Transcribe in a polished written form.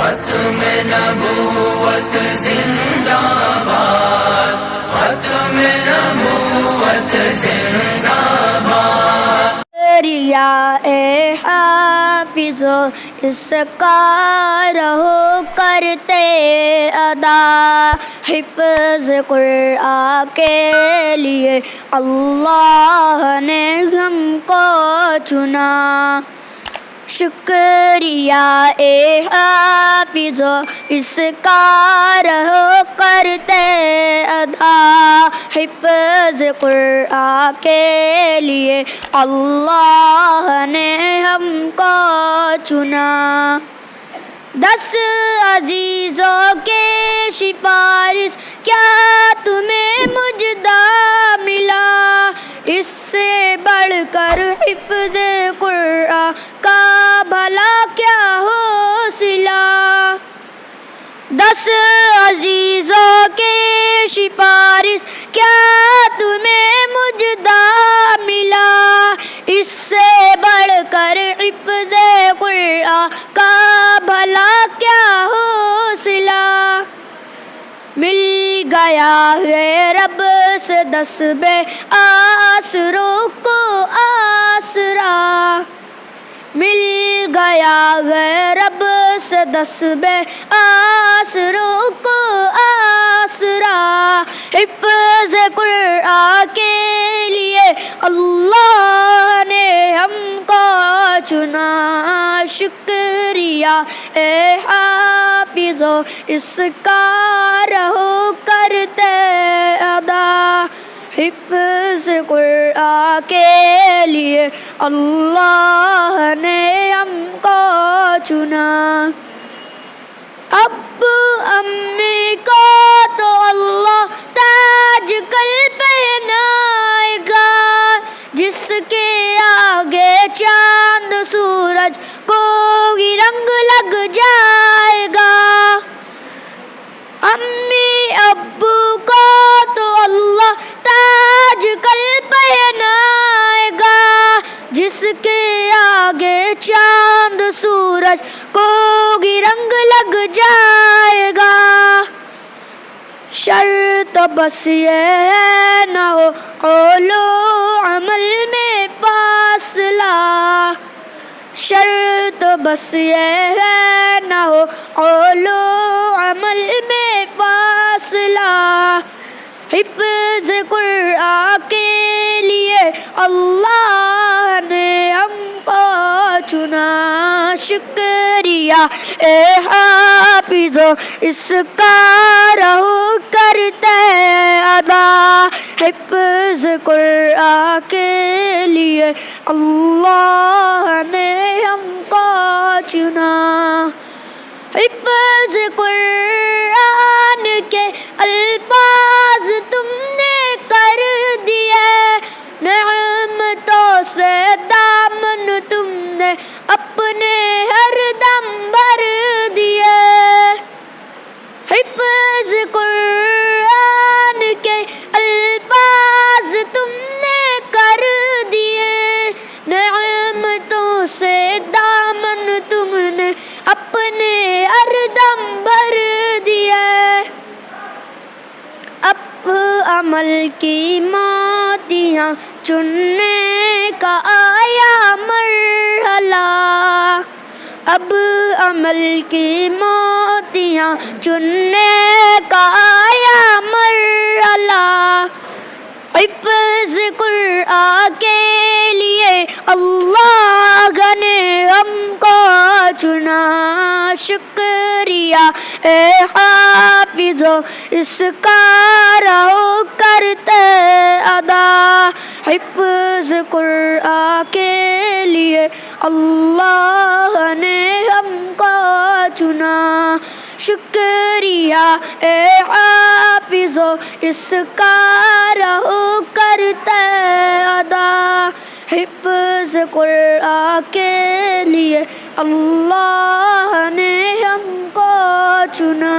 ختم نبوت زندہ باد، ختم نبوت زندہ باد۔ یا اے حافظ اس کا رہو کرتے ادا، حفظ قرآن کے لیے اللہ نے ہم کو چنا۔ شکریہ اے حافظ اس کا رہو کرتے ادا، حفظ قرآن کے لیے اللہ نے ہم کو چنا۔ 10 عزیزوں کے سفارش کیا تمہیں مجدہ ملا، اس سے بڑھ کر حفظ قرآن کا بھلا کیا حوصلہ۔ 10 عزیزوں کے سفارش کیا تمہیں مجدہ ملا، اس سے بڑھ کر حفظ قرآن کا بھلا کیا حوصلہ۔ مل گیا ہے رب سے 10 بے آسروں کو آسرا، مل گیا ہے رب سے 10 بے آسروں کو آسرا، حفظ قرآن کے لیے اللہ نے ہم کو چنا۔ شکریہ اے حافظ اس کا رہو کرتے ادا، حفظ قرآن کے لیے اللہ نے ہم کو چنا۔ ابو امی کو تو اللہ تاج کل پہنائے گا، جس کے آگے چاند سورج کو ہی رنگ لگ جائے گا۔ امی ابو کو تو اللہ تاج کل پہنائے گا، جس کے آگے چاند سورج کو بھی رنگ لگ جائے گا۔ شرط بس یہ ہے نہ ہو قول و عمل میں فاصلہ، شرط بس یہ ہے نہ ہو قول و عمل میں فاصلہ، حفظ قرآن کے لیے اللہ نے ہم کو چنا۔ شکریہ اے حافظ اس کا رہو کرتے ادا، حفظ قرآن کے لیے اللہ نے ہم کو چنا۔ حفظ قرآن کے الفاظ تم نے کر دیے، نعمتوں سے دامن تم نے اپنے ہر دم بھر دیے۔ حفظ قرآن کے الفاظ تم نے کر دیے، نعمتوں سے دامن تم نے اپنے ہر دم بھر دیے۔ اب عمل کی موتیاں چننے کا آیا مرحلہ، اب عمل کی موتیاں چننے کا آیا مرحلہ، حفظ قرآن کے لیے اللہ نے ہم کو چنا۔ شکریہ اے حافظ اس کا رہو کرتے ادا، حفظ قرآن کے لیے اللہ نے ہم کو چنا۔ شکریہ اے حافظ اس کا رہو کرتے ادا، حفظ قرآن کے لیے اللہ نے ہم کو چنا۔